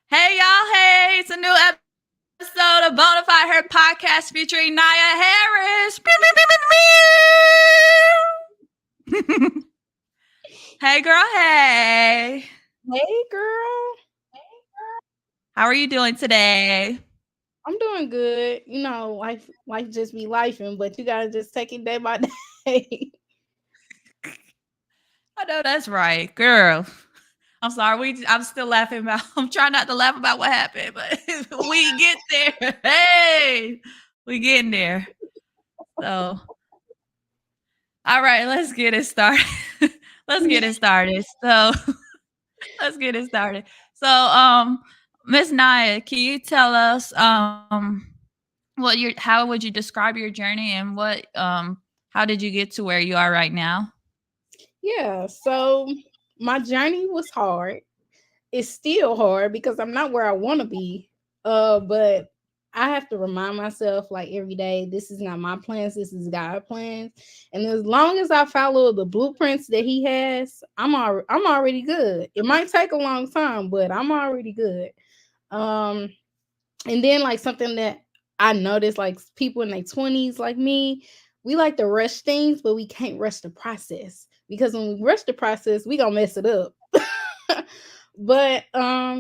Hey y'all, hey, it's a new episode of Bonafide Her podcast featuring Naya Harris. Hey girl, hey. Hey girl, How are you doing today? I'm doing good. Life just be lifing, but you gotta just take it day by day. I know that's right, girl. I'm sorry, I'm still laughing about I'm trying not to laugh about what happened, but we get there. Hey, we getting there. So all right, let's get it started. let's get it started. So let's get it started. So, Miss Naya, can you tell us how would you describe your journey and how did you get to where you are right now? Yeah, so my journey was hard. It's still hard because I'm not where I want to be. But I have to remind myself like every day, this is not my plans, this is God's plans. And as long as I follow the blueprints that He has, I'm already good. It might take a long time, but I'm already good. Um, And then like something that I noticed, like people in their 20s like me, we like to rush things, but we can't rush the process. Because when we rush the process, we gonna mess it up. But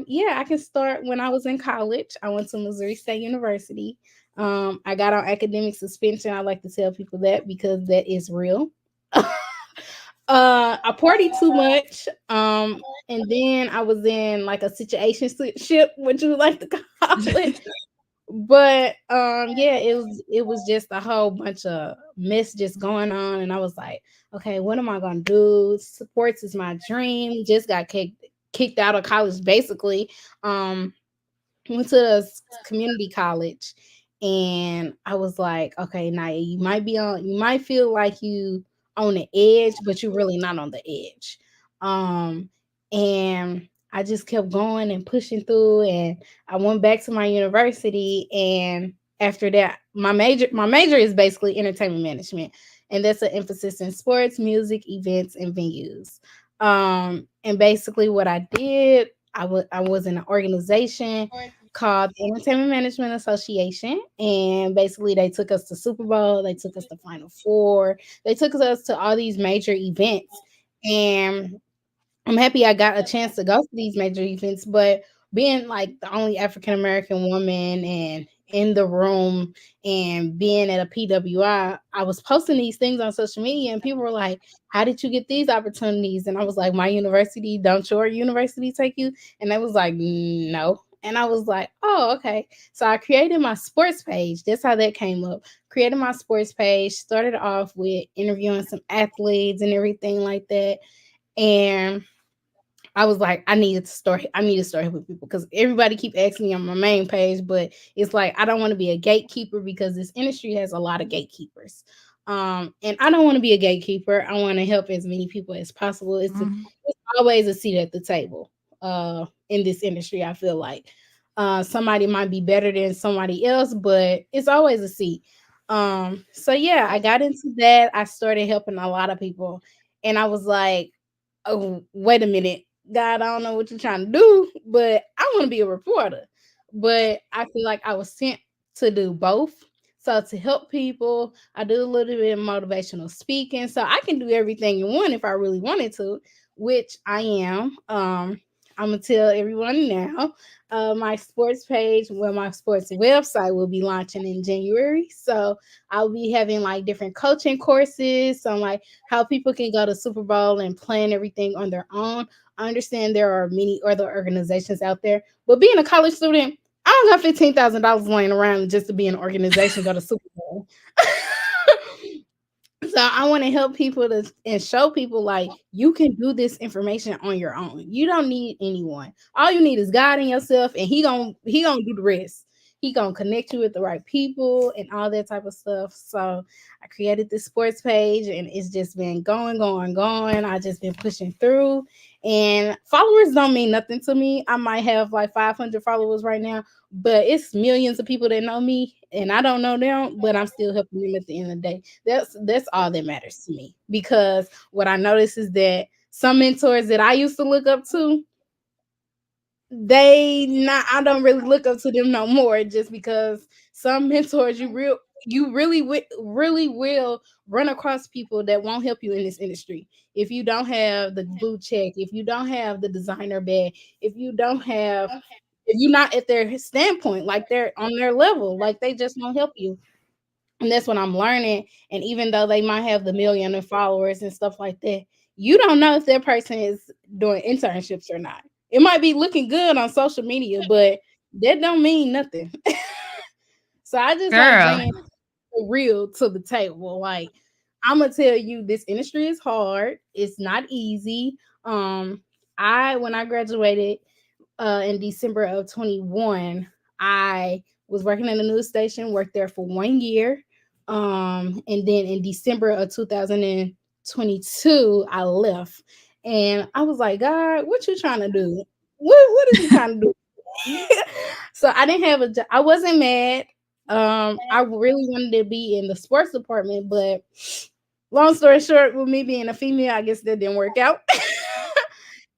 yeah, I can start when I was in college. I went to Missouri State University. I got on academic suspension. I like to tell people that because that is real. I partied too much. And then I was in like a situation ship, what you like to call it. But yeah, it was just a whole bunch of mess just going on, and I was like, okay, what am I gonna do? Sports is my dream. Just got kicked out of college basically. Um, went to a community college, and I was like, okay, now you might feel like you on the edge, but you're really not on the edge. Um, and I just kept going and pushing through, and I went back to my university, and after that, my major is basically entertainment management, and that's an emphasis in sports, music, events, and venues. And basically, what I did, I was in an organization called the Entertainment Management Association. And basically, they took us to Super Bowl, they took us to Final Four, they took us to all these major events. And I'm happy I got a chance to go to these major events, but being like the only African American woman and in the room and being at a PWI, I was posting these things on social media and people were like, how did you get these opportunities? And I was like, my university, don't your university take you? And they was like, no. And I was like, oh, okay. So I created my sports page. That's how that came up. Created my sports page, started off with interviewing some athletes and everything like that. And I was like, I need to start helping people because everybody keep asking me on my main page, but it's like I don't want to be a gatekeeper because this industry has a lot of gatekeepers. And I don't want to be a gatekeeper. I want to help as many people as possible. Mhm. It's always a seat at the table in this industry. I feel like somebody might be better than somebody else, but it's always a seat. So yeah, I got into that. I started helping a lot of people, and I was like, oh, wait a minute, God, I don't know what you're trying to do, but I want to be a reporter. But I feel like I was sent to do both. So to help people, I do a little bit of motivational speaking. So I can do everything you want if I really wanted to, which I am. I'm gonna tell everyone now. My sports page, well, my sports website will be launching in January. So I'll be having like different coaching courses on like how people can go to Super Bowl and plan everything on their own. I understand there are many other organizations out there, but being a college student, I don't got $15,000 laying around just to be an organization go to Super Bowl. So I want to help people to and show people like you can do this information on your own. You don't need anyone. All you need is God and yourself, and he gonna do the rest. He gonna connect you with the right people and all that type of stuff. So I created this sports page, and it's just been going, going, going. I just been pushing through, and followers don't mean nothing to me. I might have like 500 followers right now, but it's millions of people that know me, and I don't know them, but I'm still helping them at the end of the day. That's all that matters to me because what I notice is that some mentors that I used to look up to, they not I don't really look up to them no more just because some mentors you really will run across people that won't help you in this industry. If you don't have the blue check, if you don't have the designer bag, if you don't have if you're not at their standpoint, like they're on their level, like they just won't help you. And that's what I'm learning. And even though they might have the million of followers and stuff like that, you don't know if that person is doing internships or not. It might be looking good on social media, but that don't mean nothing. So I just like Girl, bringing the real to the table. Like I'm gonna tell you, this industry is hard. It's not easy. I when I graduated in December of 21, I was working in a news station, worked there for 1 year. And then in December of 2022, I left. And I was like, God, what you trying to do? What is you trying to do? So I didn't have a job. I wasn't mad. I really wanted to be in the sports department, but long story short, with me being a female, I guess that didn't work out.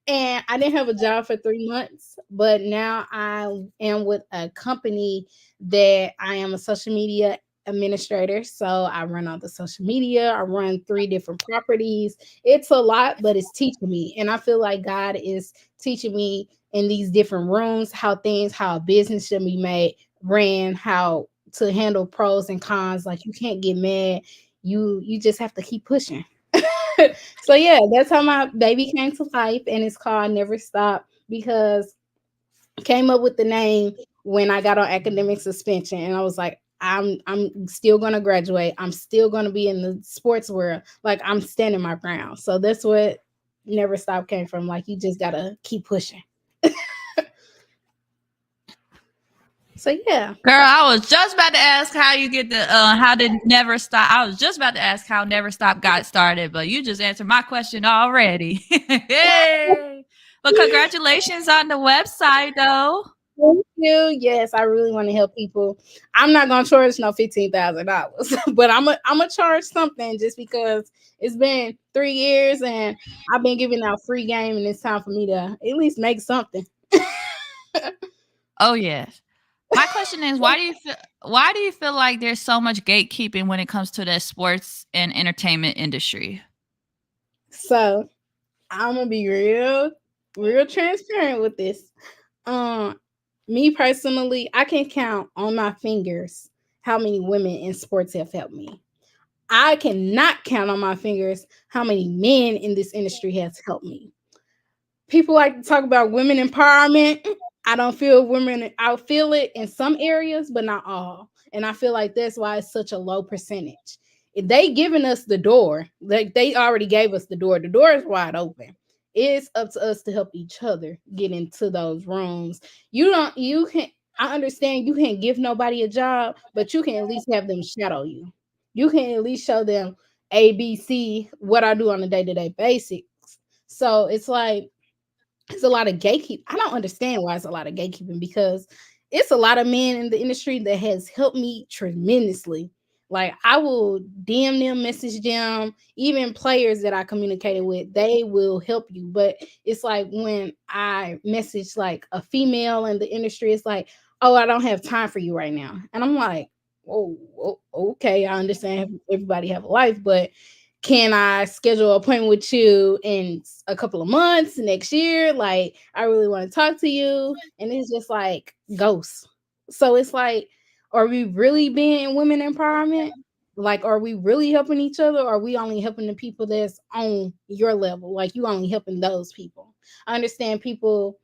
And I didn't have a job for 3 months, but now I am with a company that I am a social media administrator. So I run all the social media, I run 3 different properties. It's a lot, but it's teaching me. And I feel like God is teaching me in these different rooms how a business should be made, ran, how to handle pros and cons. Like you can't get mad. You just have to keep pushing. So yeah, that's how my baby came to life, and it's called Never Stop because I came up with the name when I got on academic suspension, and I was like, I'm still gonna graduate. I'm still gonna be in the sports world. Like I'm standing my ground. So that's what Never Stop came from. Like you just gotta keep pushing. So yeah. girl, I was just about to ask how you get the how did Never Stop. I was just about to ask how Never Stop got started, but you just answered my question already. Yay! But congratulations on the website, though. Thank you. Yes, I really want to help people. I'm not gonna charge no $15,000, but I'm gonna charge something just because it's been 3 years and I've been giving out free game, and it's time for me to at least make something. Oh yes. My question is, why do you feel like there's so much gatekeeping when it comes to the sports and entertainment industry? So I'm gonna be real transparent with this. Um, Me personally, I can count on my fingers how many women in sports have helped me. I cannot count on my fingers how many men in this industry has helped me. People like to talk about women empowerment. I don't feel women, I feel it in some areas, but not all. And I feel like that's why it's such a low percentage. If they giving us the door, like they already gave us the door is wide open. It's up to us to help each other get into those rooms. You can, I understand you can't give nobody a job, but you can at least have them shadow you. You can at least show them ABC, what I do on a day-to-day basis. So it's like it's a lot of gatekeep. I don't understand why it's a lot of gatekeeping because it's a lot of men in the industry that has helped me tremendously. Like I will DM them, message them, even players that I communicated with, they will help you. But it's like when I message like a female in the industry, it's like, oh, I don't have time for you right now. And I'm like, oh, okay, I understand everybody have a life, but can I schedule an appointment with you in a couple of months next year? Like, I really want to talk to you. And it's just like ghosts. So it's like, are we really being women empowerment? Like, are we really helping each other? Or are we only helping the people that's on your level? Like, you only helping those people. I understand people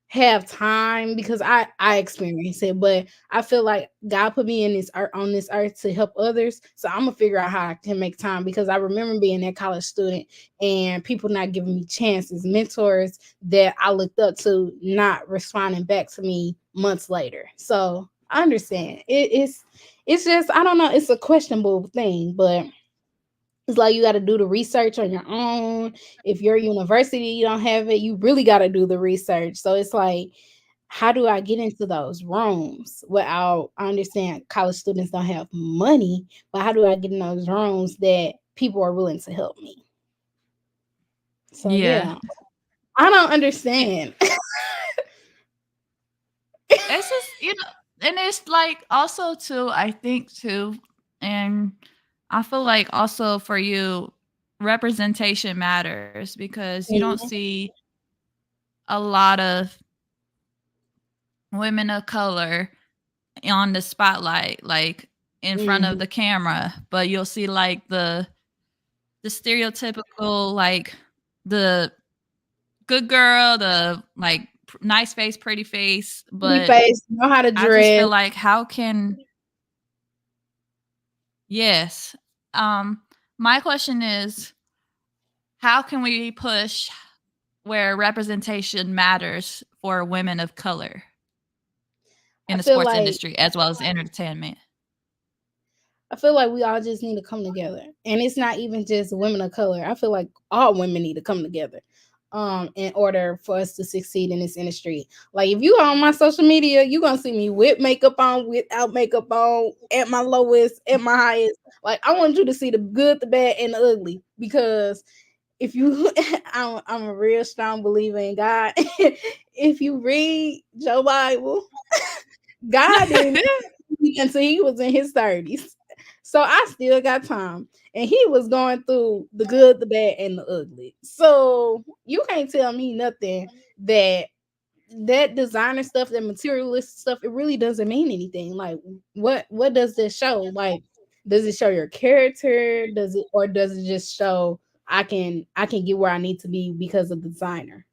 have time because I experience it, but I feel like God put me in this earth on this earth to help others. So I'm gonna figure out how I can make time because I remember being a college student and people not giving me chances, mentors that I looked up to not responding back to me months later. So I understand. It's just I don't know, it's a questionable thing, but it's like you got to do the research on your own. If your university you don't have it, you really got to do the research. So it's like, how do I get into those rooms without? I understand college students don't have money, but how do I get in those rooms that people are willing to help me? So Yeah. yeah, I don't understand. It's just, and it's like also too, I think too, and I feel like also for you, representation matters because you don't Mhm, see a lot of women of color on the spotlight, like in front of mhm. the camera, but you'll see like the stereotypical like the good girl, the like nice face, pretty face, Pretty but face, know how to I just dress. feel like how can yes. Um my question is how can we push where representation matters for women of color I in the feel sports like industry as well as entertainment? I feel like we all just need to come together. And it's not even just women of color. I feel like all women need to come together in order for us to succeed in this industry. Like if you are on my social media, you're gonna see me with makeup on, without makeup on, at my lowest, at my highest. Like I want you to see the good, the bad, and the ugly. Because if you I'm a real strong believer in God. If you read your Bible, God didn't until he was in his 30s. So I still got time. And he was going through the good, the bad, and the ugly. So you can't tell me nothing that designer stuff, that materialist stuff, it really doesn't mean anything. Like what does this show? Like, does it show your character? Does it, or does it just show I can get where I need to be because of the designer?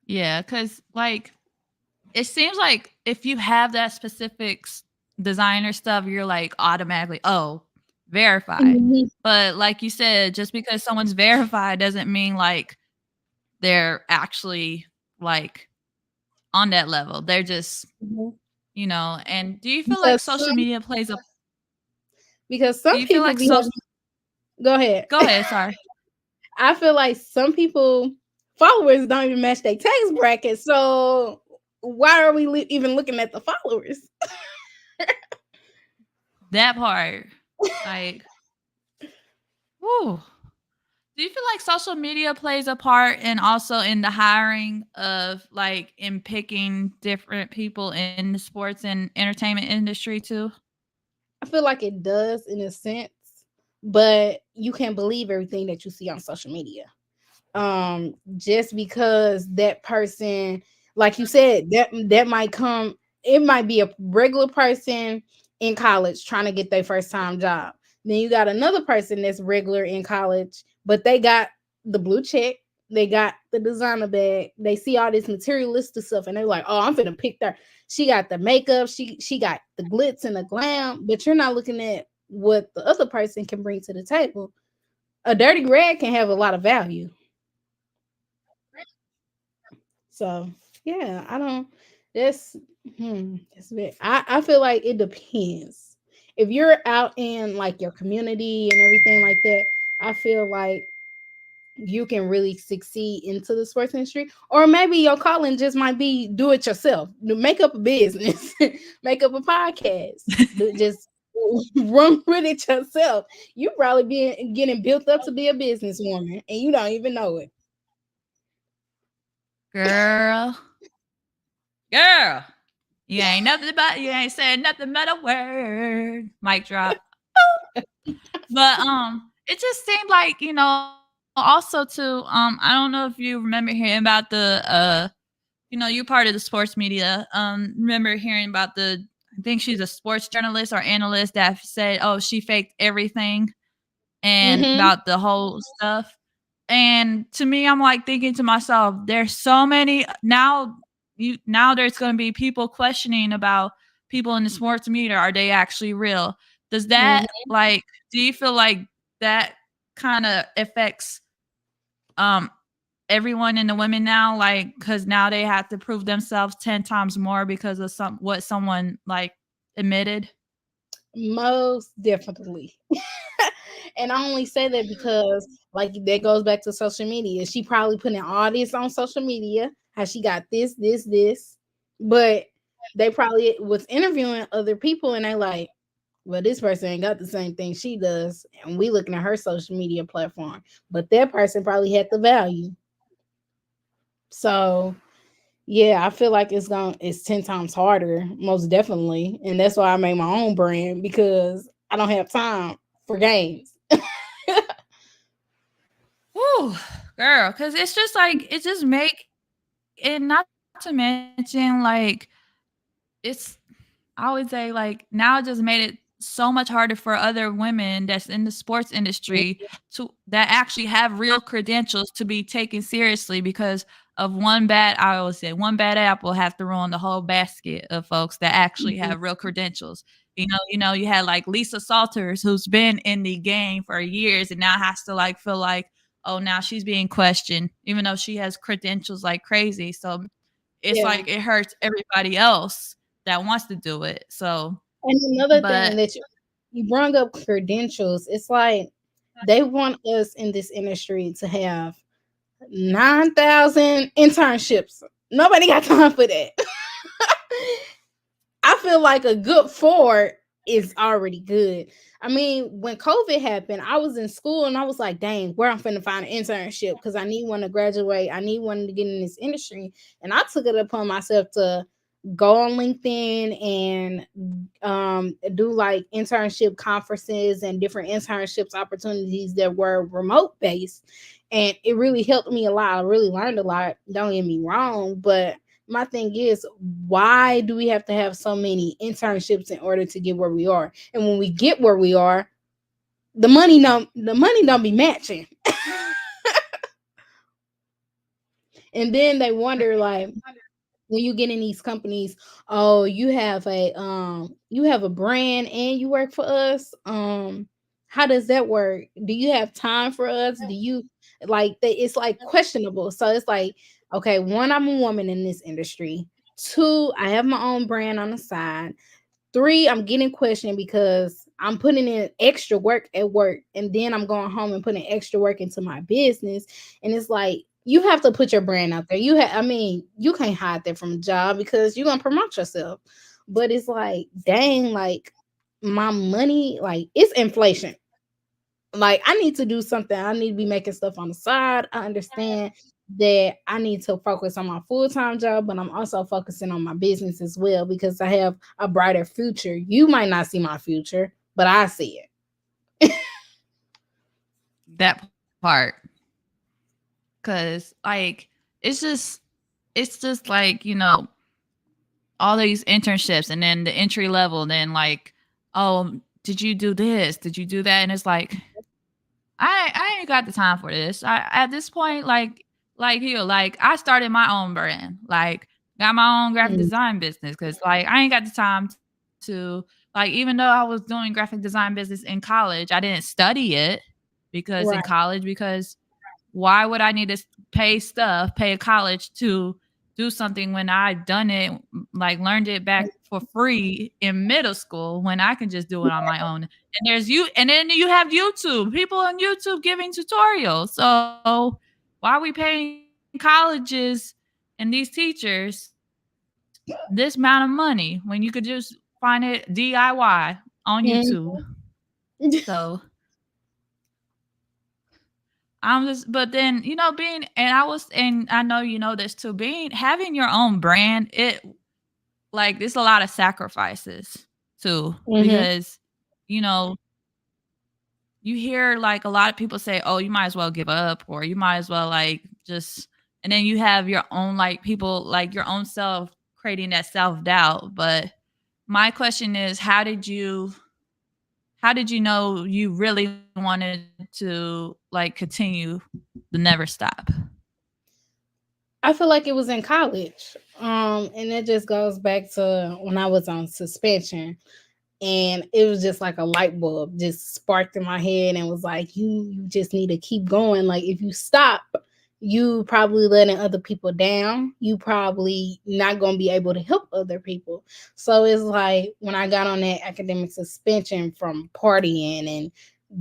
Yeah, cuz like it seems like if you have that specific designer stuff, you're like automatically, oh, verified. Mhm. But like you said, just because someone's verified doesn't mean like they're actually like on that level. They're just, Mhm. and do you feel like Because social media plays a do some you feel people like be social having, go ahead. go ahead, sorry. I feel like some people followers don't even match their tax bracket. So why are we even looking at the followers? That part. Like, whoo. Do you feel like social media plays a part in also in the hiring of like in picking different people in the sports and entertainment industry too? I feel like it does in a sense, but you can't believe everything that you see on social media. Just because that person, like you said, that might come, it might be a regular person in college trying to get their first time job. Then you got another person that's regular in college, but they got the blue check, they got the designer bag, they see all this materialistic stuff, and they're like, oh, I'm gonna pick her. She got the makeup, she got the glitz and the glam, but you're not looking at what the other person can bring to the table. A dirty rag can have a lot of value. So yeah, I don't. That's I feel like it depends. If you're out in like your community and everything like that, I feel like you can really succeed into the sports industry. Or maybe your calling just might be do it yourself. Make up a business, make up a podcast, just run with it yourself. You probably be getting built up to be a businesswoman and you don't even know it. Girl, girl, you ain't saying nothing but a word. Mic drop. But it just seemed like also too. I don't know if you remember hearing about you're part of the sports media. Remember hearing about I think she's a sports journalist or analyst that said, "Oh, she faked everything," and Mm-hmm. about the whole stuff. And to me, I'm like thinking to myself, there's so many now. Now there's going to be people questioning about people in the sports media. Are they actually real? Does that Mm-hmm. like? Do you feel like that kind of affects um everyone in the women now, like, because now they have to prove themselves 10 times more because of what someone like admitted? Most definitely. And I only say that because, like, that goes back to social media. She probably putting all this on social media, how she got this, but they probably was interviewing other people, and they like, well, this person ain't got the same thing she does, and we looking at her social media platform, but that person probably had the value. So yeah, I feel like it's 10 times harder, most definitely. And that's why I made my own brand because I don't have time for games. Whew, girl, because it's just like it just make and not to mention like it's I would say like now it just made it so much harder for other women that's in the sports industry to that actually have real credentials to be taken seriously because of one bad I always say one bad apple has to ruin the whole basket of folks that actually Mhm. have real credentials. You had like Lisa Salters who's been in the game for years and now has to like feel like, oh, now she's being questioned, even though she has credentials like crazy. So it's Yeah. like it hurts everybody else that wants to do it. So, And another thing but that you brought up credentials, it's like they want us in this industry to have 9,000 internships. Nobody got time for that. I feel like a good four is already good. I mean, when COVID happened, I was in school and I was like, dang, where I'm finna find an internship because I need one to graduate. I need one to get in this industry. And I took it upon myself to go on LinkedIn and do like internship conferences and different internships opportunities that were remote based. And it really helped me a lot. I really learned a lot. Don't get me wrong, but my thing is, why do we have to have so many internships in order to get where we are? And when we get where we are, the money don't be matching. And then they wonder like when you get in these companies, oh, you have a brand and you work for us. How does that work? Do you have time for us? Do you like that? It's like questionable. So it's like, okay, one, I'm a woman in this industry. Two, I have my own brand on the side. Three, I'm getting questioned because I'm putting in extra work at work and then I'm going home and putting extra work into my business. And it's like you have to put your brand out there. I mean, you can't hide that from a job because you're gonna promote yourself. But it's like, dang, like my money, like it's inflation. Like I need to do something. I need to be making stuff on the side. I understand that I need to focus on my full-time job, but I'm also focusing on my business as well because I have a brighter future. You might not see my future, but I see it. that part, because like it's just like all these internships and then the entry level, then like, oh, did you do this? Did you do that? And it's like I ain't got the time for this. I at this point, like I started my own brand, like got my own graphic Mm, design business because like I ain't got the time to like even though I was doing graphic design business in college, I didn't study it because in right. college because why would I need to pay a college to do something when I done it, like learned it back for free in middle school when I can just do it on my own? And and then you have YouTube, people on YouTube giving tutorials. So why are we paying colleges and these teachers this amount of money when you could just find it DIY on YouTube? Mhm. So I'm just, but then being, and and I know you know this too. Being having your own brand, like there's a lot of sacrifices too Mhm. because you know you hear like a lot of people say, "Oh, you might as well give up," or "You might as well like just," and then you have your own like people like your own self creating that self doubt. But my question is, how did you know you really wanted to like continue the never stop? I feel like it was in college. And it just goes back to when I was on suspension. And it was just like a light bulb just sparked in my head and was like, you just need to keep going. Like if you stop, you probably letting other people down. You probably not gonna be able to help other people. So it's like when I got on that academic suspension from partying and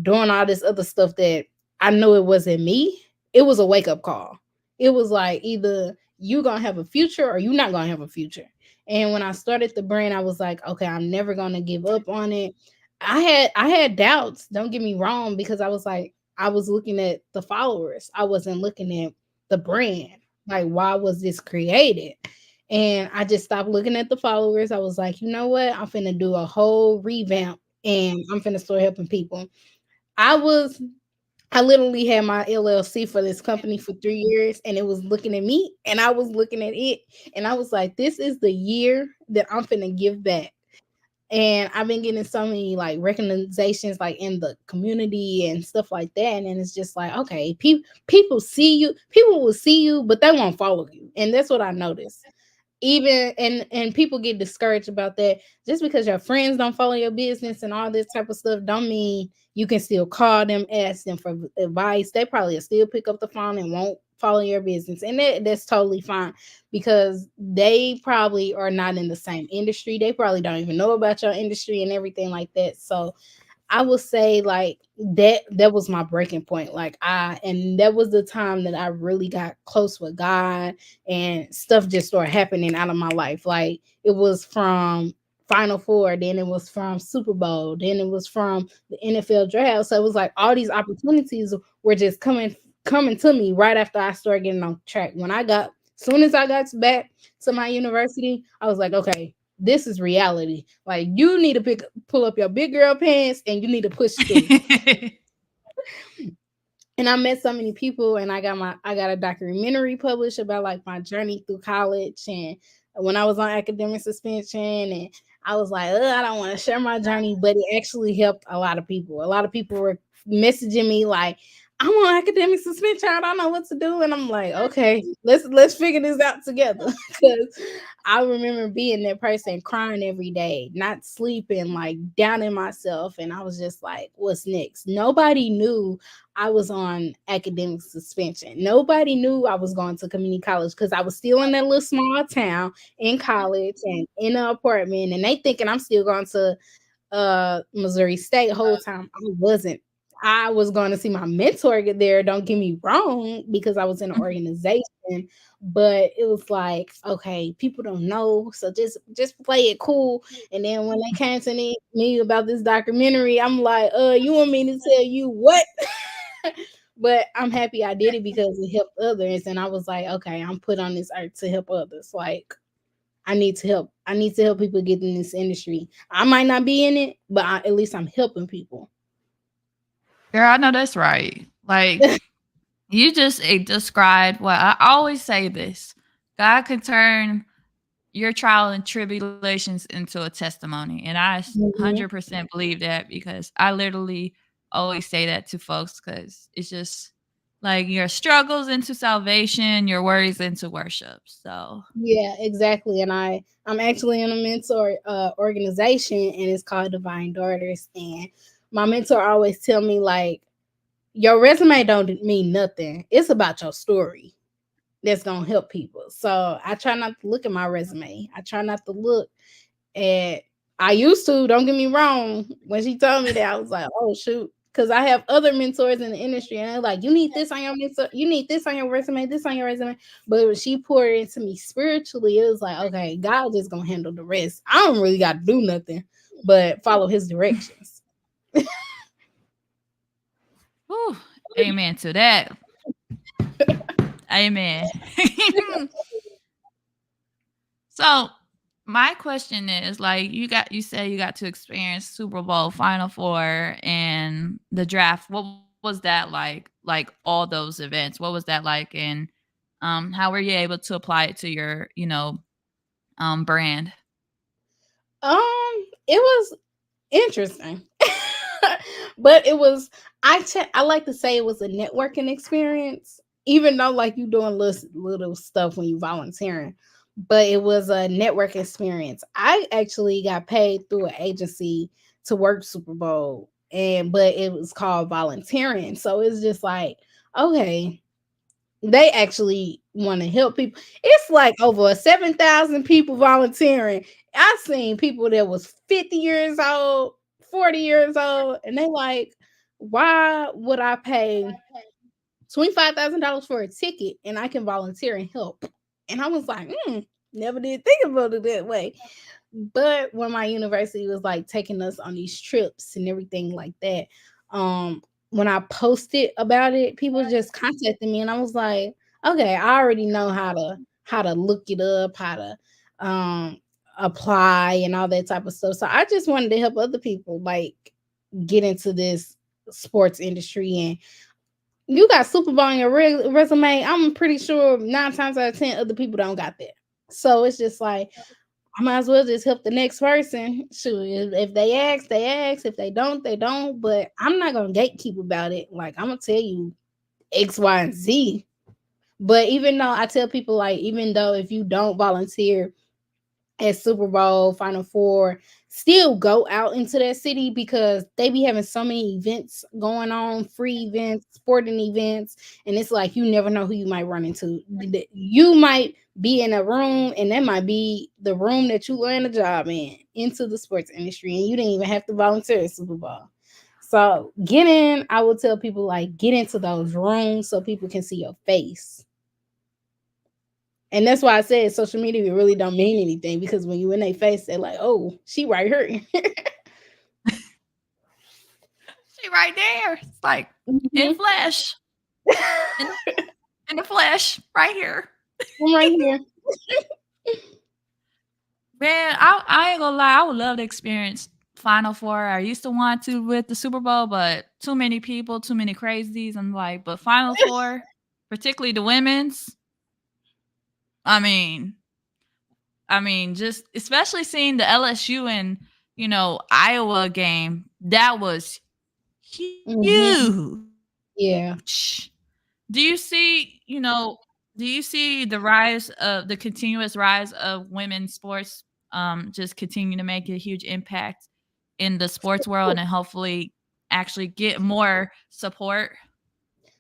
doing all this other stuff that I knew it wasn't me, it was a wake up call. It was like either you gonna have a future or you not gonna have a future. And when I started the brand, I was like, okay, I'm never gonna give up on it. I had doubts, don't get me wrong, because I was like, I was looking at the followers. I wasn't looking at the brand. Like, why was this created? And I just stopped looking at the followers. I was like, you know what? I'm finna do a whole revamp and I'm finna start helping people. I was I literally had my LLC for this company for 3 years and it was looking at me and I was looking at it. And I was like, this is the year that I'm finna give back. And I've been getting so many like recognitions like in the community and stuff like that. And then it's just like, okay, people see you, people will see you, but they won't follow you. And that's what I noticed. Even and people get discouraged about that. Just because your friends don't follow your business and all this type of stuff don't mean you can still call them, ask them for advice. They probably will still pick up the phone and won't follow your business, and that's totally fine because they probably are not in the same industry. They probably don't even know about your industry and everything like that. So I would say like that was my breaking point. Like and that was the time that I really got close with God and stuff just started happening out of my life. Like it was from Final Four, then it was from Super Bowl, then it was from the NFL draft. So it was like all these opportunities were just coming to me right after I started getting on track. Soon as I got back to my university, I was like, okay, this is reality. Like you need to pull up your big girl pants and you need to push through. And I met so many people and I got a documentary published about like my journey through college and when I was on academic suspension and I was like, I don't want to share my journey, but it actually helped a lot of people. A lot of people were messaging me like, I'm on academic suspension. I don't know what to do. And I'm like, okay, let's figure this out together. Because I remember being that person crying every day, not sleeping, like down in myself. And I was just like, what's next? Nobody knew I was on academic suspension. Nobody knew I was going to community college because I was still in that little small town in college and in an apartment. And they thinking I'm still going to Missouri State whole time. I wasn't. I was going to see my mentor get there. Don't get me wrong, because I was in an organization, but it was like, okay, people don't know, so just play it cool. And then when they came to me about this documentary, I'm like, you want me to tell you what? But I'm happy I did it because it helped others, and I was like, okay, I'm put on this earth to help others. Like I need to help. I need to help people get in this industry. I might not be in it, but at least I'm helping people. Girl, I know that's right. Like you just described what I always say this. God can turn your trial and tribulations into a testimony. And I Mhm. 100% believe that because I literally always say that to folks because it's just like your struggles into salvation, your worries into worship. So, Yeah, exactly. And I'm actually in a mentor organization, and it's called Divine Daughters. And my mentor always tell me like, your resume don't mean nothing. It's about your story that's gonna help people. So I try not to look at my resume. I try not to look at. I used to. Don't get me wrong. When she told me that, I was like, oh shoot. Because I have other mentors in the industry, and they're like, you need this on your mentor, you need this on your resume, this on your resume. But when she poured into me spiritually, it was like, okay, God just gonna handle the rest. I don't really got to do nothing but follow His directions. whew, amen to that. Amen. So my question is like you said you got to experience Super Bowl, Final Four, and the draft. What was that like all those events? What was that like and how were you able to apply it to your, brand? It was interesting. But it was I like to say it was a networking experience, even though like you doing little stuff when you volunteering, but it was a network experience. I actually got paid through an agency to work Super Bowl, and but it was called volunteering. So it's just like, okay, they actually want to help people. It's like over 7,000 people volunteering. I seen people that was 50 years old, 40 years old, and they like, why would I pay $25,000 for a ticket and I can volunteer and help? And I was like, never did think about it that way. But when my university was like taking us on these trips and everything like that, when I posted about it, people just contacted me and I was like, okay, I already know how to look it up, how to um apply and all that type of stuff. So I just wanted to help other people like get into this sports industry. And you got Super Bowl on your resume. I'm pretty sure 9 times out of 10 other people don't got that. So it's just like I might as well just help the next person. Shoot, if they ask, they ask. If they don't, they don't. But I'm not gonna gatekeep about it. Like I'm gonna tell you X, Y, and Z. But even though I tell people, like, even though if you don't volunteer at Super Bowl, Final Four, still go out into that city because they be having so many events going on, free events, sporting events, and it's like you never know who you might run into. You might be in a room, and that might be the room that you land a job in into the sports industry, and you didn't even have to volunteer at Super Bowl. So get in. I will tell people like get into those rooms so people can see your face. And that's why I said social media really don't mean anything because when you in their face, they're like, "Oh, she right here." She right there. It's like in Mhm. flesh, in in the flesh, right here. I'm right here. Man, I ain't gonna lie. I would love to experience Final Four. I used to want to with the Super Bowl, but too many people, too many crazies. I'm like, but Final Four, particularly the women's. I mean, just especially seeing the LSU and Iowa game. That was Hmm. huge. Yeah, Do you see, do you see the rise of the continuous rise of women's sports just continue to make a huge impact in the sports world and hopefully actually get more support?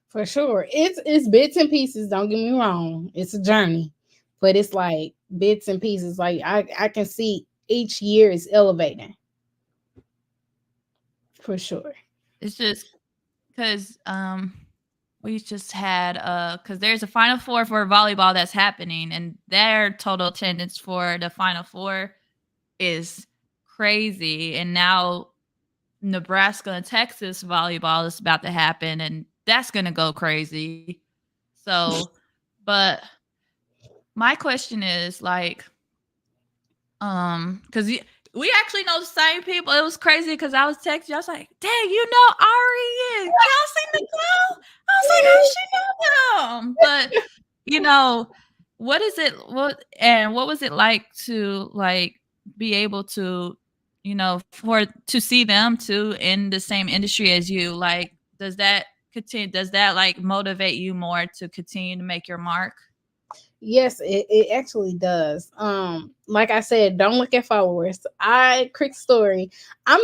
for sure. It's bits and pieces. Don't get me wrong. It's a journey, but it's like bits and pieces. Like I can see each year is elevating for sure. It's just because we just had because there's a Final Four for volleyball that's happening, and their total attendance for the Final Four is crazy. And now Nebraska and Texas volleyball is about to happen, and that's gonna go crazy. So, but my question is like, because we actually know the same people. It was crazy because I was texting you. I was like, "Dang, you know Ari and Kelsey McDowell?" I was like, "How she know them?" But you know, what is it? What was it like to like be able to, for to see them too in the same industry as you? Like, does that continue? Does that like motivate you more to continue to make your mark? Yes, it actually does. Like I said, don't look at followers. Quick story. I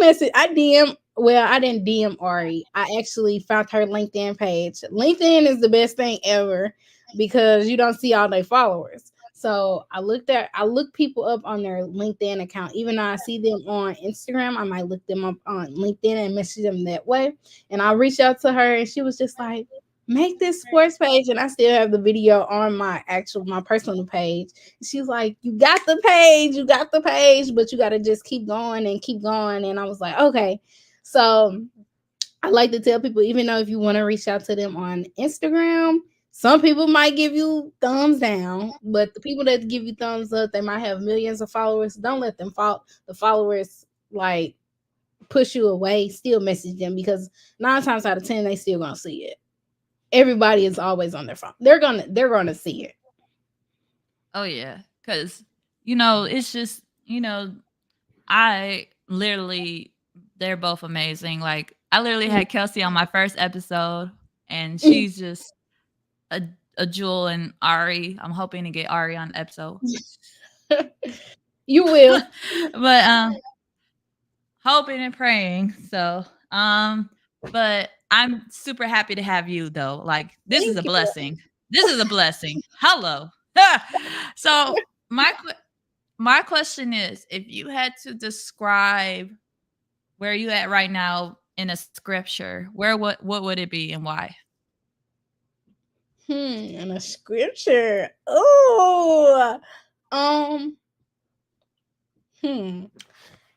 DM, well, I didn't DM Ari. I actually found her LinkedIn page. LinkedIn is the best thing ever because you don't see all their followers. So I look people up on their LinkedIn account. Even though I see them on Instagram, I might look them up on LinkedIn and message them that way. And I reached out to her and she was just like, make this sports page. And I still have the video on my personal page. She's like, you got the page, but you gotta just keep going and keep going. And I was like, okay. So I like to tell people, even though if you want to reach out to them on Instagram, some people might give you thumbs down, but the people that give you thumbs up, they might have millions of followers. Don't let them fall the followers like push you away. Still message them because 9 times out of 10 they still gonna see it. Everybody is always on their phone. They're gonna see it. Oh yeah, because it's just I literally they're both amazing. Like I literally had Kelsey on my first episode, and she's just a a jewel. And Ari, I'm hoping to get Ari on the episode, You will. but hoping and praying. So but I'm super happy to have you though. Like this is Thank a you. blessing. This is a blessing. Hello. So my my question is, if you had to describe where you at right now in a scripture, what would it be and why? And a scripture. Oh, um, hmm.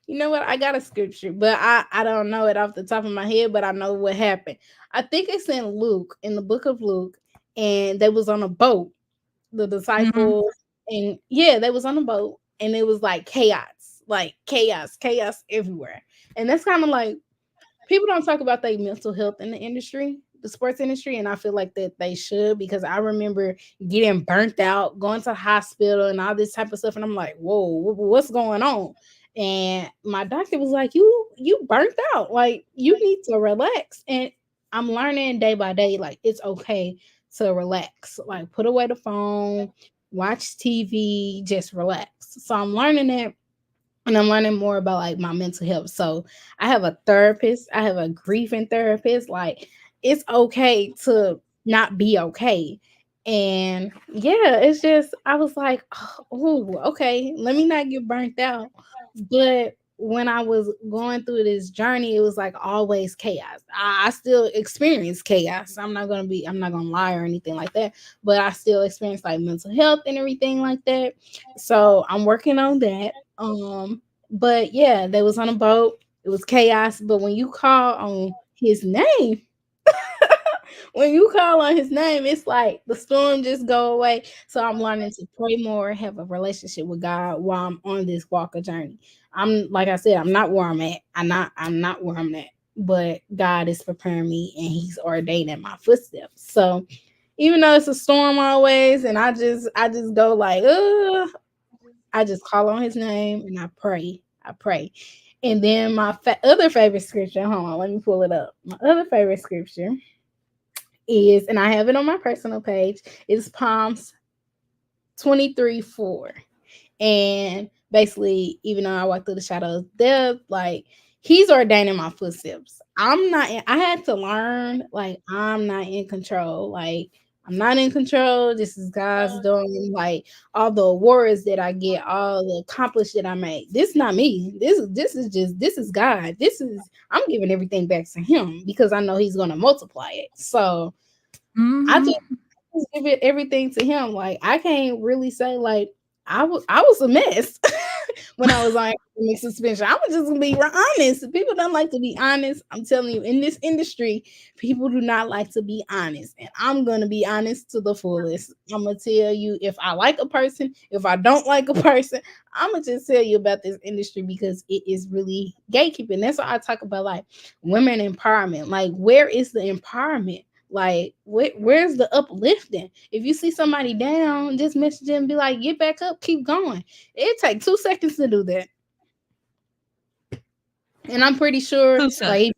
You know what? I got a scripture, but I don't know it off the top of my head, but I know what happened. I think it's in Luke, in the book of Luke, and they was on a boat, the Mhm. disciples, and yeah, they was on a boat, and it was like chaos everywhere. And that's kind of like, people don't talk about their mental health in the industry, the sports industry, and I feel like that they should, because I remember getting burnt out, going to the hospital, and all this type of stuff, and I'm like, whoa, what's going on? And my doctor was like, you burnt out, like you need to relax. And I'm learning day by day, like it's okay to relax, like put away the phone, watch TV, just relax. So I'm learning that, and I'm learning more about like my mental health. So I have a therapist, I have a grieving therapist. Like it's okay to not be okay. And yeah, it's just I was like, oh, okay, let me not get burnt out. But when I was going through this journey, it was like always chaos. I still experience chaos. I'm not gonna lie or anything like that. But I still experience like mental health and everything like that. So I'm working on that. But yeah, they was on a boat. It was chaos. But when you call on his name, when you call on his name, it's like the storm just go away. So I'm learning to pray more, have a relationship with God while I'm on this walker journey. I'm like I said, I'm not where I'm at. I'm not where I'm at. But God is preparing me and He's ordaining my footsteps. So even though it's a storm always, and I just go like, I just call on his name and I pray. I pray. And then my other favorite scripture, hold on, let me pull it up. My other favorite scripture is, and I have it on my personal page, is Psalms 23:4. And basically, even though I walk through the shadow of death, like he's ordaining my footsteps. I had to learn, like, I'm not in control. Like, I'm not in control. This is God's doing. Like, all the awards that I get, all the accomplishment that I make. This is not me. This is God. I'm giving everything back to him because I know he's gonna multiply it. So I Mhm. just give it everything to him. Like I can't really say like I was a mess when I was on academic suspension. I'm just gonna be honest. People don't like to be honest. I'm telling you, in this industry, people do not like to be honest, and I'm gonna be honest to the fullest. I'm gonna tell you if I like a person, if I don't like a person. I'm gonna just tell you about this industry because it is really gatekeeping. That's why I talk about like women empowerment. Like, where is the empowerment? Like, where's the uplifting? If you see somebody down, just message them and be like, get back up, keep going. It take 2 seconds to do that. And I'm pretty sure, Tusa. like,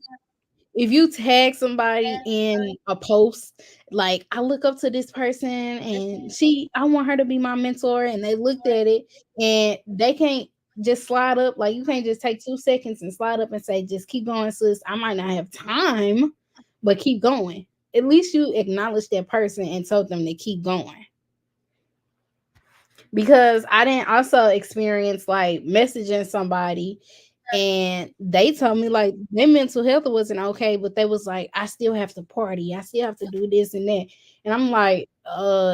if you tag somebody in a post, like, I look up to this person and I want her to be my mentor, and they looked at it and they can't just slide up. Like, you can't just take 2 seconds and slide up and say, just keep going, sis. I might not have time, but keep going. At least you acknowledge that person and told them to keep going. Because I didn't also experience like messaging somebody and they told me like their mental health wasn't okay, but they was like, I still have to party, I still have to do this and that. And I'm like,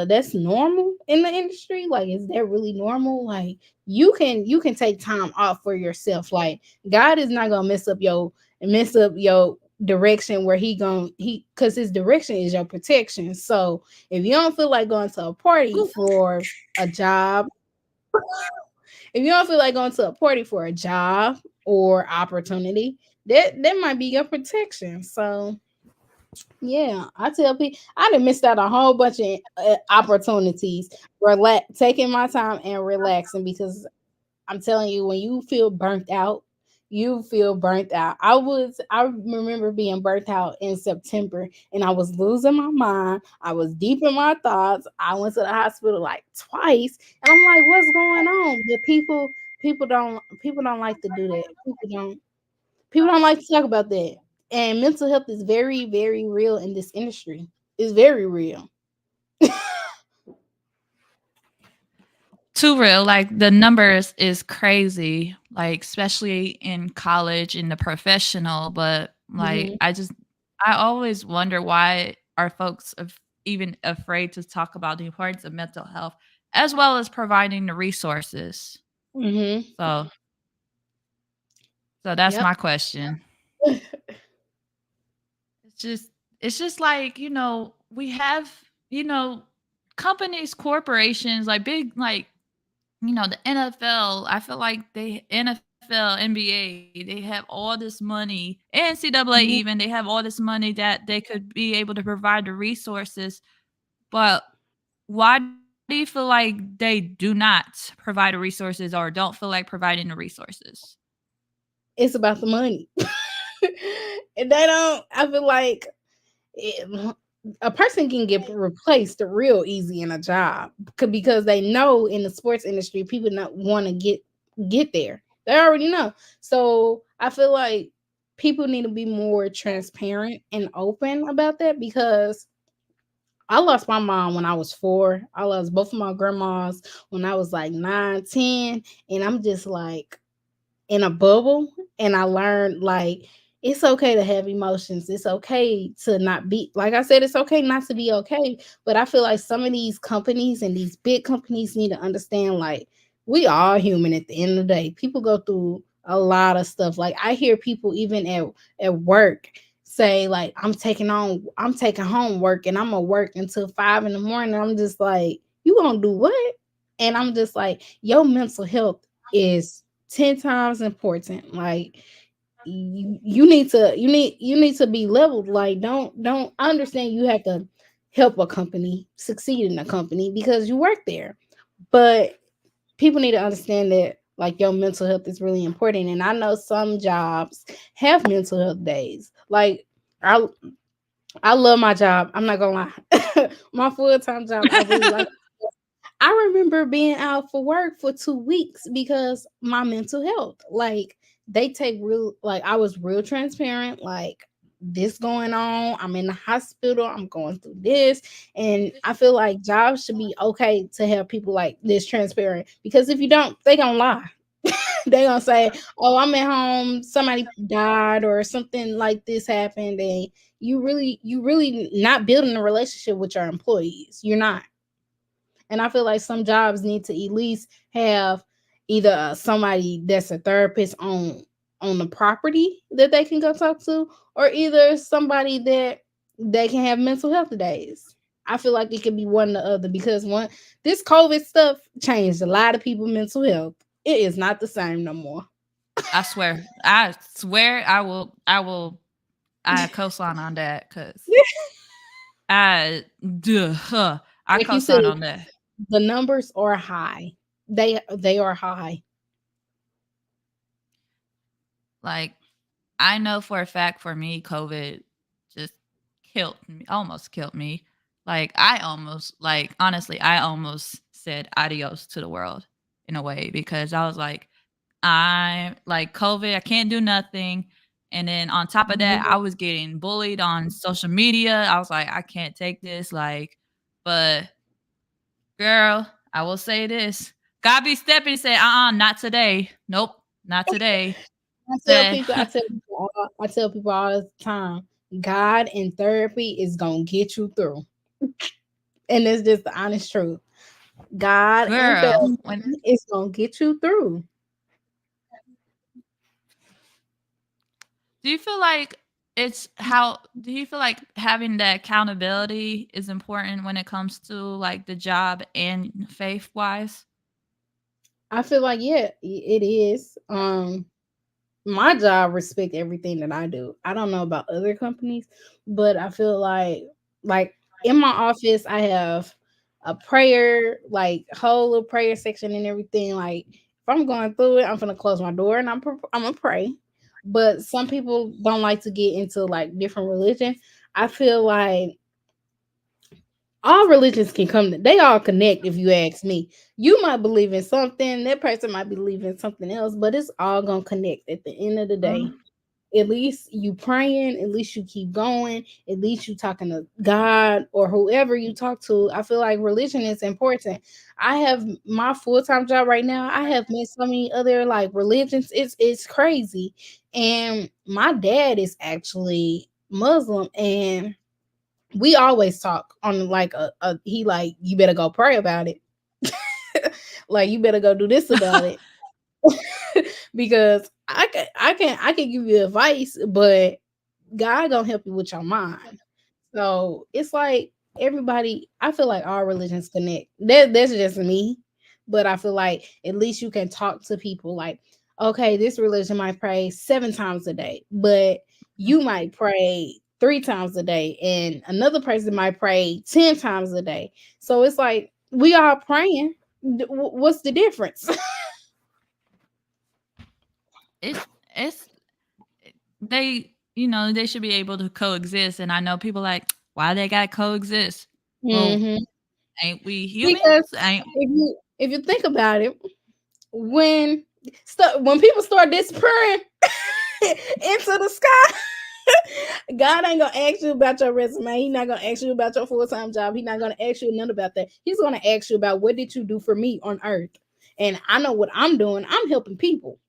that's normal in the industry? Like, is that really normal? Like, you can take time off for yourself. Like, God is not gonna mess up your direction where he because his direction is your protection. So if you don't feel like going to a party for a job, if you don't feel like going to a party for a job or opportunity, that might be your protection. So yeah, I tell people I done missed out a whole bunch of opportunities, taking my time and relaxing, because I'm telling you, when you feel burnt out, you feel burnt out. I remember being burnt out in September, and I was losing my mind. I was deep in my thoughts. I went to the hospital like twice, and I'm like, what's going on? But people don't like to do that. People don't like to talk about that. And mental health is very, very real in this industry. It's very real. Too real. Like the numbers is crazy. Like especially in college in the professional, but like Hmm. I always wonder why are folks even afraid to talk about the importance of mental health as well as providing the resources. Hmm. So that's Yep. my question. It's just it's just like, we have you know, companies, corporations, like big, like, the NFL, I feel like they NFL, NBA, they have all this money, NCAA even, Mhm. they have all this money that they could be able to provide the resources. But why do you feel like they do not provide the resources or don't feel like providing the resources? It's about the money. And they don't. I feel like it, a person can get replaced real easy in a job because they know in the sports industry people not want to get there. They already know. So I feel like people need to be more transparent and open about that because I lost my mom when I was 4. I lost both of my grandmas when I was like 9, 10, and I'm just like in a bubble, and I learned like it's okay to have emotions. It's okay to not be, like I said, it's okay not to be okay. But I feel like some of these companies and these big companies need to understand like we are human at the end of the day. People go through a lot of stuff. Like I hear people even at work say like I'm taking home work and I'm gonna work until 5 in the morning. I'm just like, you gonna do what? And I'm just like, your mental health is 10 times important. Like you need to be leveled. Like don't I understand you have to help a company succeed in a company because you work there. But people need to understand that like your mental health is really important. And I know some jobs have mental health days. Like I I love my job. I'm not gonna lie. My full-time job, I really like. I remember being out for work for 2 weeks because my mental health. Like they take real, like I was real transparent, like this going on. I'm in the hospital, I'm going through this. And I feel like jobs should be okay to have people like this transparent because if you don't, they gonna lie. They gonna say, oh, I'm at home, somebody died or something like this happened, and you really not building a relationship with your employees. You're not. And I feel like some jobs need to at least have either somebody that's a therapist on the property that they can go talk to, or either somebody that they can have mental health days. I feel like it could be one or the other because one this COVID stuff changed a lot of people' mental health. It is not the same no more. I swear, I co-sign on that because I, duh, huh, I Like you said, co-sign on that. the numbers are high. They are high. Like, I know for a fact for me, COVID just killed me, almost killed me. Like, honestly, I almost said adios to the world in a way because I was like, I like COVID, I can't do nothing. And then on top of that, Mhm. I was getting bullied on social media. I was like, I can't take this. Like, but girl, I will say this. God be stepping and say, not today. Nope, not today. Said, I tell people all the time, God and therapy is gonna get you through, and it's just the honest truth. God and girl, when therapy is gonna get you through. do you feel like do you feel like having that accountability is important when it comes to like the job and faith wise? I feel like yeah, it is. My job respect everything that I do. I don't know about other companies, but I feel like in my office I have a prayer, like whole little prayer section and everything. Like if I'm going through it, I'm gonna close my door and I'm gonna pray. But some people don't like to get into like different religion. I feel like all religions can come, they all connect. If you ask me, you might believe in something, that person might believe in something else, but it's all gonna connect at the end of the day. At least you praying, at least you keep going, at least you talking to God or whoever you talk to. I feel like religion is important. I have my full-time job right now. I have met so many other like religions. It's crazy. And my dad is actually Muslim, and we always talk on like a he like you better go pray about it. Like you better go do this about it. Because I can give you advice, but God gonna help you with your mind. So it's like everybody, I feel like all religions connect. That's just me, but I feel like at least you can talk to people like, okay, this religion might pray 7 times a day, but you might pray 3 times a day, and another person might pray 10 times a day. So it's like we all praying. What's the difference? It's they they should be able to coexist, and I know people like, why they got to coexist? Well, Hmm. ain't we Because humans? Ain't if you think about it, when when people start disappearing into the sky, God ain't gonna ask you about your resume. He's not gonna ask you about your full-time job. He's not gonna ask you none about that. He's gonna ask you about what did you do for me on earth. And I know what I'm doing. I'm helping people.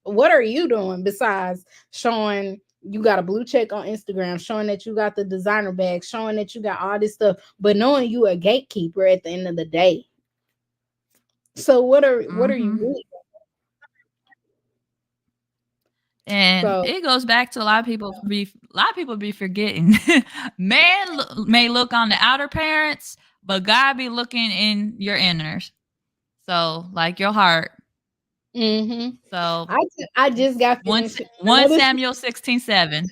What are you doing besides showing you got a blue check on Instagram, showing that you got the designer bag, showing that you got all this stuff, but knowing you a gatekeeper at the end of the day. So what are you mhm. really? And So it goes back to a lot of people be forgetting. Man may look on the outer appearance, but God be looking in your inners. So, like your heart. hmm So, I just got one finished. one Samuel 16:7.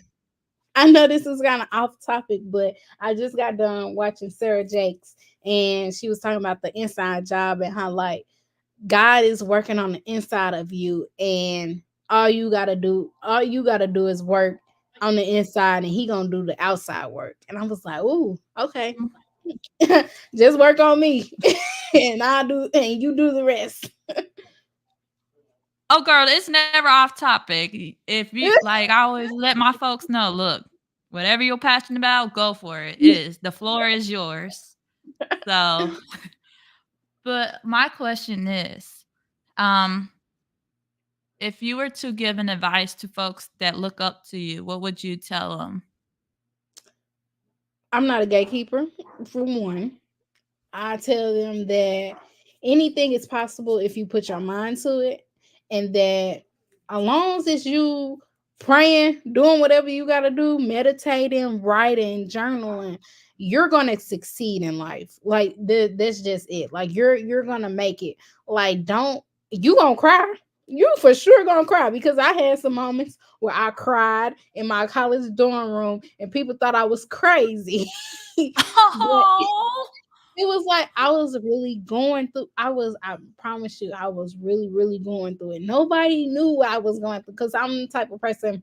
I know this is kind of off topic, but I just got done watching Sarah Jakes, and she was talking about the inside job and how like God is working on the inside of you, and all you gotta do is work on the inside, and He gonna do the outside work. And I was like, ooh, okay, just work on me, and you do the rest. Oh, girl, it's never off topic. If you like, I always let my folks know. Look, whatever you're passionate about, go for it. The floor is yours. So, but my question is, um, if you were to give an advice to folks that look up to you, what would you tell them? I'm not a gatekeeper, for one. I tell them that anything is possible if you put your mind to it, and that as long as you praying, doing whatever you got to do, meditating, writing, journaling, you're gonna succeed in life. Like that's just it. Like you're gonna make it. Like don't you gonna cry? You for sure gonna cry because I had some moments where I cried in my college dorm room and people thought I was crazy. But Oh, it was like I was really going through. I promise you, I was really, really going through it. Nobody knew what I was going through because I'm the type of person.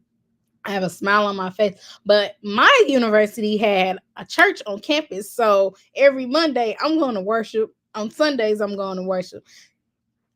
I have a smile on my face, but my university had a church on campus. So every Monday, I'm going to worship. On Sundays, I'm going to worship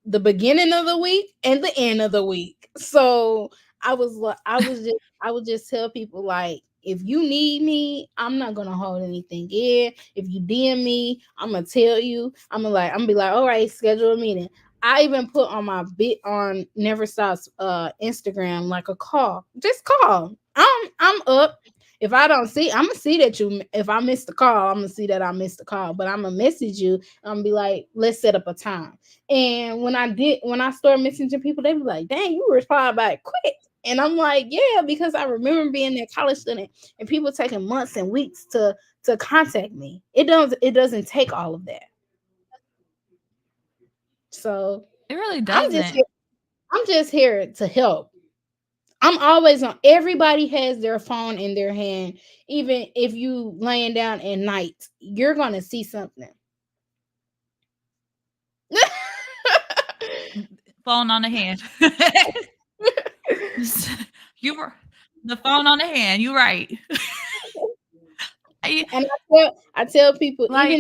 the beginning of the week and the end of the week. So I would just tell people like, if you need me, I'm not gonna hold anything in. If you DM me, I'm gonna tell you. I'm gonna be like, all right, schedule a meeting. I even put on my bit on Never Stops Instagram like a call. Just call. I'm up. If I don't see, I'm gonna see that you. If I missed the call, I'm gonna see that I missed the call. But I'm gonna message you. I'm gonna be like, let's set up a time. And when I started messaging people, they be like, dang, you replied back quick. And I'm like, yeah, because I remember being a college student and people taking months and weeks to contact me. It doesn't take all of that. So it really I'm just doesn't. here, I'm just here to help. I'm always on. Everybody has their phone in their hand. Even if you laying down at night, you're gonna see something. Phone on the hand. You were the phone on the hand. You right. I, And I tell people, like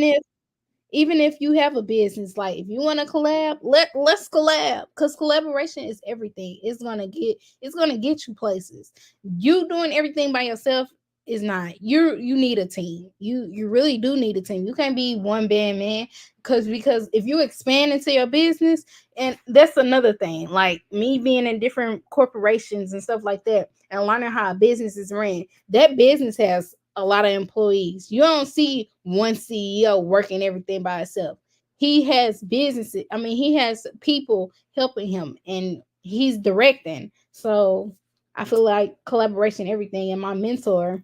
even if you have a business, like if you want to collab, let's collab, because collaboration is everything. It's gonna get you places. You doing everything by yourself is not. You need a team. You really do need a team. You can't be one band man, because if you expand into your business, and that's another thing, like me being in different corporations and stuff like that and learning how a business is ran, that business has a lot of employees. You don't see one CEO working everything by himself. He has businesses. I mean, he has people helping him and he's directing. So I feel like collaboration, everything. And my mentor,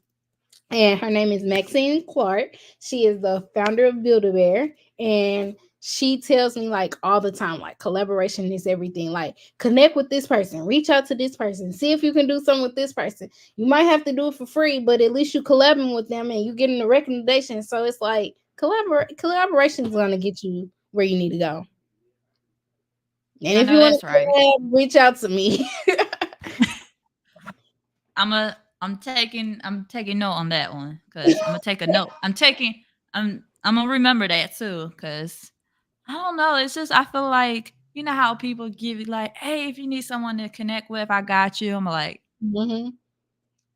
and her name is Maxine Clark. She is the founder of Build a Bear, and she tells me like all the time, like collaboration is everything. Like connect with this person, reach out to this person, see if you can do something with this person. You might have to do it for free, but at least you collabing with them and you getting the recommendation. So it's like collaboration is gonna get you where you need to go. And I if know you want that's to right. collab, reach out to me. I'm taking note on that one because I'm gonna take a note. I'm gonna remember that too because I don't know. It's just I feel like you know how people give you like, hey, if you need someone to connect with, I got you. I'm like, Hmm.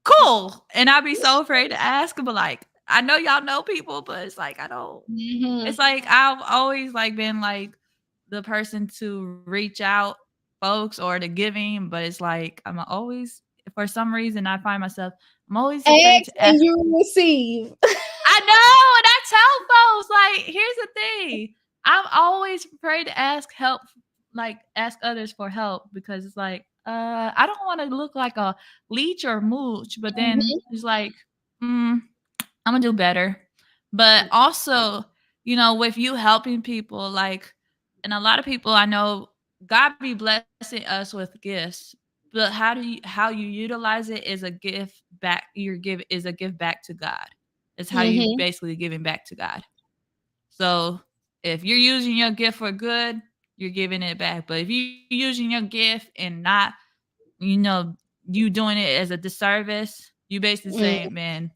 cool, and I'd be so afraid to ask them, but like, I know y'all know people, but it's like I don't. Hmm. It's like I've always like been like the person to reach out folks or the giving, but it's like I'm always for some reason I find myself I'm always afraid Ask to and ask. you will receive. I know, and I tell folks like, here's the thing. I'm always afraid to ask help, like ask others for help because it's like, I don't want to look like a leech or mooch, but then Mhm. it's like, I'm gonna do better. But also, you know, with you helping people, like, and a lot of people I know, God be blessing us with gifts, but how you utilize it is a gift back. Your give is a gift back to God. It's how you Mhm. basically giving back to God. So if you're using your gift for good, you're giving it back. But if you're using your gift and not, you know, you doing it as a disservice, you basically Mm. saying, man,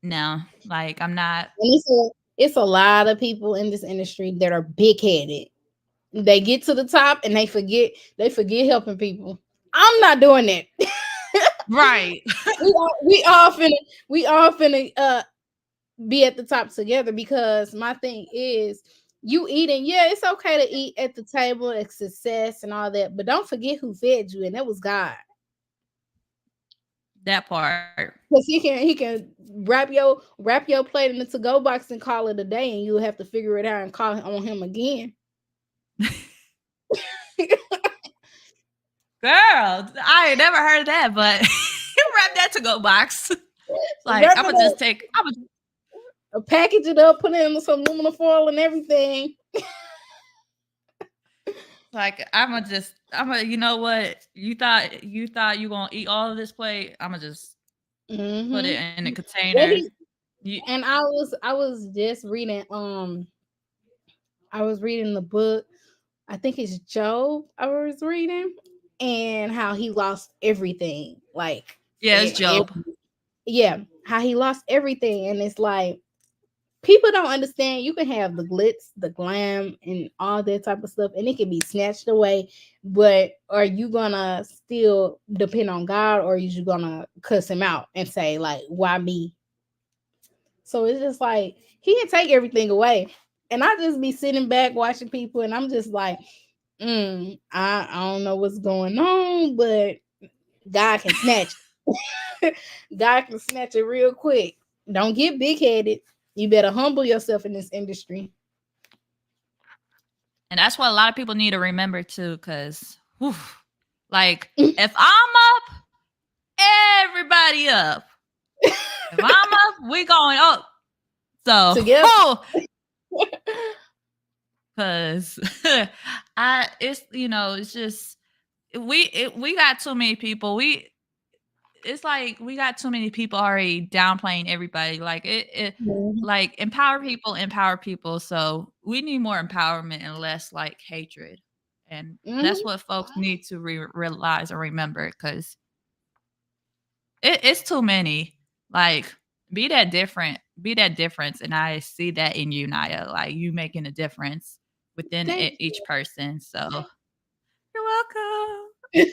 no, like I'm not. And it's a lot of people in this industry that are big headed. They get to the top and they forget helping people. I'm not doing that. Right. We all finna be at the top together because my thing is you eating, yeah, it's okay to eat at the table, it's success and all that, but don't forget who fed you, and that was God. That part. Because he can wrap your plate in the to-go box and call it a day, and you'll have to figure it out and call on him again. Girl, I ain't never heard of that, but you wrap that to go box. Like Wrap I'm it gonna just up, take. I'm gonna package it up, put it in some aluminum foil and everything. like I'm gonna just. I'm gonna. You know what? You thought you gonna eat all of this plate. I'm gonna just put Hmm. it in a What container. he You, and I was just reading I was reading the book. I think it's Job I was reading, and how he lost everything. Like yeah, it's Job. yeah, how he lost everything, and it's like people don't understand. You can have the glitz, the glam, and all that type of stuff, and it can be snatched away. But are you gonna still depend on God, or are you gonna cuss him out and say like, "Why me?" So it's just like he can take everything away, and I just be sitting back watching people, and I'm just like, I don't know what's going on, but God can snatch it. God can snatch it real quick. Don't get big headed. You better humble yourself in this industry. And that's what a lot of people need to remember too, because like if I'm up, everybody up. If I'm up, we going up. So, Together. because I, it's it's just we got too many people. It's like we got too many people already downplaying everybody. Like Mhm. like empower people. So we need more empowerment and less like hatred, and that's Mhm. what folks need to realize and remember because it's too many. Like be that difference, and I see that in you, Naya. Like you making a difference within Thank each person. So you're welcome. you.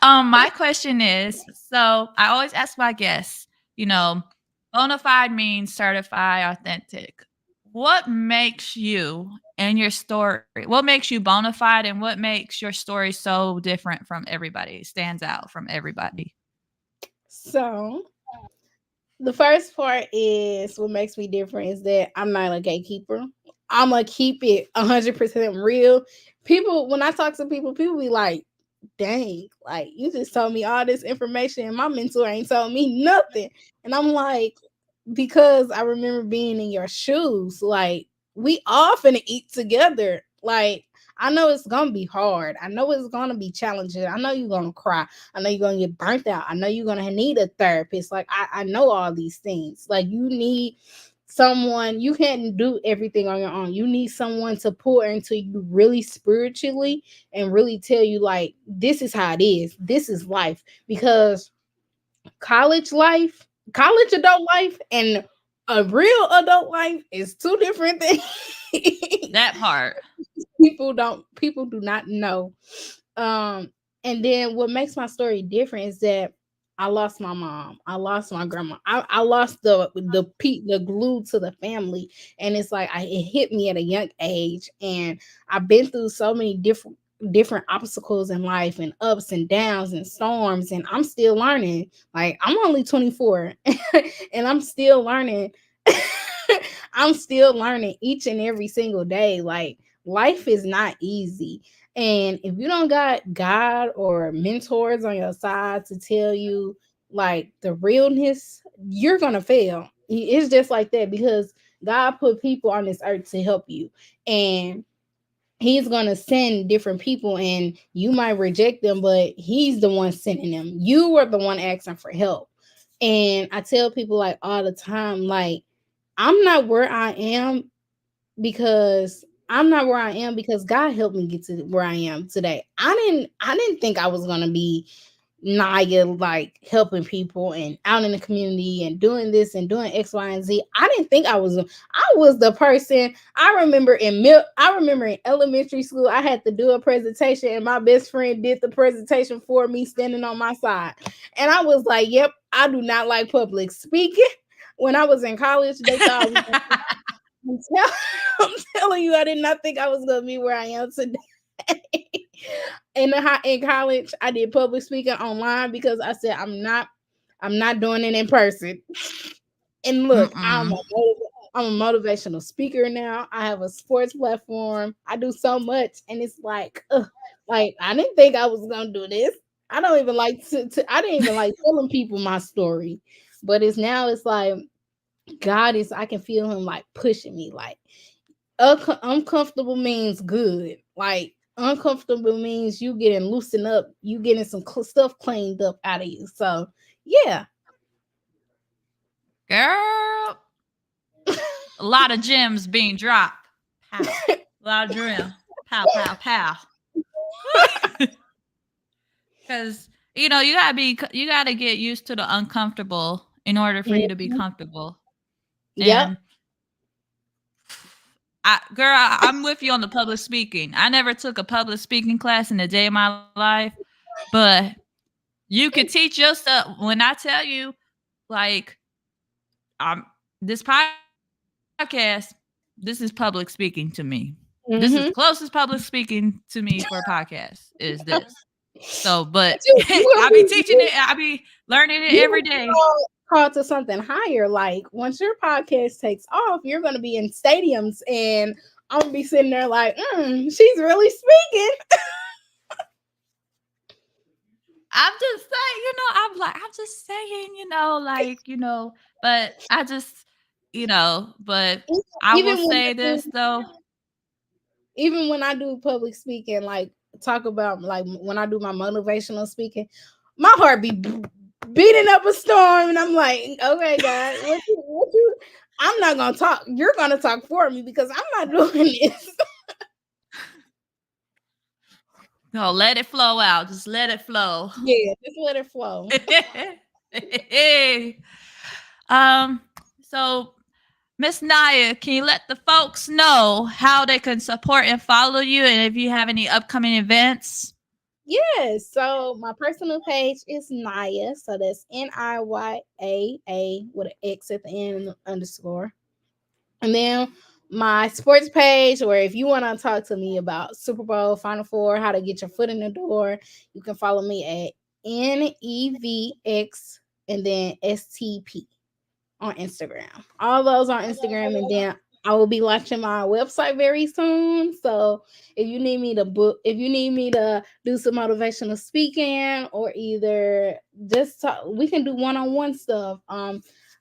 My question is, so I always ask my guests, you know, bona fide means certified, authentic. What makes you and your story? What makes you bona fide, and what makes your story so different from everybody? Stands out from everybody. So the first part is what makes me different is that I'm not a gatekeeper. I'm gonna keep it 100% real. People, when I talk to people, people be like, dang, like you just told me all this information and my mentor ain't told me nothing. And I'm like, because I remember being in your shoes, like we all finna eat together. Like I know it's gonna be hard. I know it's gonna be challenging. I know you're gonna cry. I know you're gonna get burnt out. I know you're gonna need a therapist. Like I know all these things. Like you need someone, you can't do everything on your own. You need someone to pour into you really spiritually and really tell you like this is how it is. This is life. Because college life, college adult life, and a real adult life is two different things. That part. People do not know. um and then what makes my story different is that I lost my mom, I lost my grandma, I lost the glue to the family. And it's like it hit me at a young age, and I've been through so many different obstacles in life and ups and downs and storms, and I'm still learning. Like I'm only 24 and I'm still learning. I'm still learning each and every single day. Like life is not easy. And if you don't got God or mentors on your side to tell you like the realness, you're gonna fail. It's just like that because God put people on this earth to help you. And he's gonna send different people and you might reject them, but he's the one sending them. You are the one asking for help. And I tell people like all the time, like, I'm not where I am because God helped me get to where I am today. I didn't think I was gonna be Naya, like helping people and out in the community and doing this and doing X, Y, and Z. I didn't think I was the person. I remember in elementary school, I had to do a presentation and my best friend did the presentation for me standing on my side. And I was like, yep, I do not like public speaking. When I was in college, they thought I was I'm, tell- I'm telling you, I did not think I was gonna be where I am today. In college, I did public speaking online because I said I'm not doing it in person. And look, Mm-mm. I'm a motivational speaker now. I have a sports platform. I do so much, and it's like, ugh, like I didn't think I was gonna do this. I don't even like I didn't even like telling people my story, but it's like God is. I can feel Him like pushing me, like uncomfortable means good. Like uncomfortable means you getting loosened up, you getting some stuff cleaned up out of you. So yeah. Girl, a lot of gems being dropped. Pow. A lot of drill. Pow, pow, pow. Because you gotta get used to the uncomfortable in order for you to be Mhm. comfortable. Yep. And I'm with you on the public speaking. I never took a public speaking class in a day of my life, but you could teach yourself. When I tell you, like, this podcast, this is public speaking to me. This is Mm-hmm. closest public speaking to me for a podcast is this. So, but But you I gonna be be teaching it. I be learning it you every gonna be day. called to something higher. Like once your podcast takes off, you're gonna be in stadiums, and I'm gonna be sitting there like, she's really speaking. I'm just saying, I'm just saying, but I just, but I will Even when say this though. even when I do public speaking, like talk about like when I do my motivational speaking, my heart be beating up a storm, and I'm like, okay, God, what you? I'm not gonna talk. You're gonna talk for me because I'm not doing this. No, let it flow out. Just let it flow. Yeah, just let it flow. um, so Miss Naya, can you let the folks know how they can support and follow you and if you have any upcoming events? Yes. So my personal page is Naya. So that's NIYAA with an X at the end and underscore. And then my sports page, where if you want to talk to me about Super Bowl, Final Four, how to get your foot in the door, you can follow me at NEVX and then STP on Instagram. All those on Instagram. And then I will be launching my website very soon. So if you need me to book, if you need me to do some motivational speaking or either just talk, we can do one-on-one stuff.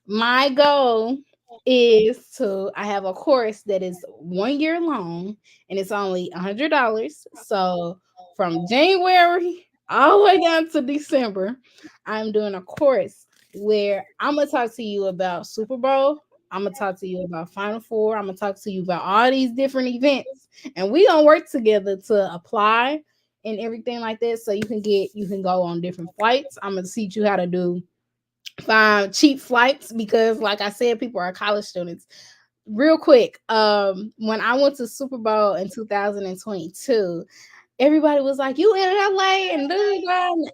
My goal is to I have a course that is 1 year long and it's only $100. So from January all the way down to December, I'm doing a course where I'm gonna talk to you about Super Bowl. I'm gonna talk to you about Final Four. I'm gonna talk to you about all these different events, and we gonna work together to apply and everything like that. So you can go on different flights. I'm gonna teach you how to find cheap flights because, like I said, people are college students. Real quick, when I went to Super Bowl in 2022, everybody was like, "You in LA and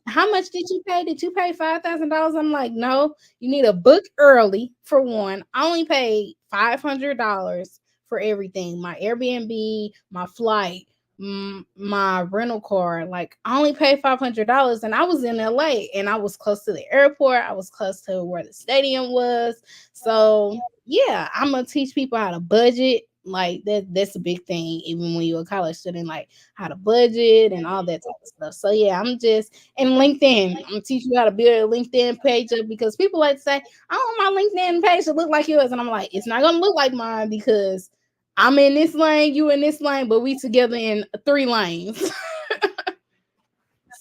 how much did you pay? Did you pay $5,000?" I'm like, "No, you need a book early for one. I only paid $500 for everything: my Airbnb, my flight, my rental car. Like, I only paid $500, and I was in LA, and I was close to the airport. I was close to where the stadium was. So yeah, I'm gonna teach people how to budget. Like that's a big thing, even when you're a college student. Like how to budget and all that type of stuff. So yeah, I'm just and LinkedIn. I'm gonna teach you how to build a LinkedIn page up because people like to say, I want my LinkedIn page to look like yours. And I'm like, it's not gonna look like mine because I'm in this lane, you in this lane, but we together in 3 lanes.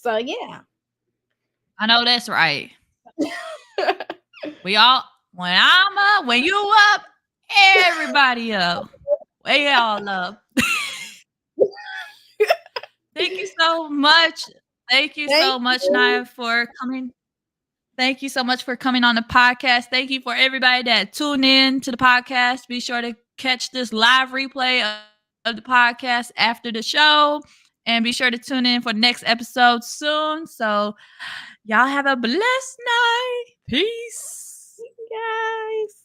So yeah. I know that's right. We all when I'm up, when you up, everybody up. We all up. Thank you so much. Thank you Thank so much, you. Naya, for coming. Thank you so much for coming on the podcast. Thank you for everybody that tuned in to the podcast. Be sure to catch this live replay of the podcast after the show. And be sure to tune in for the next episode soon. So, y'all have a blessed night. Peace. Guys.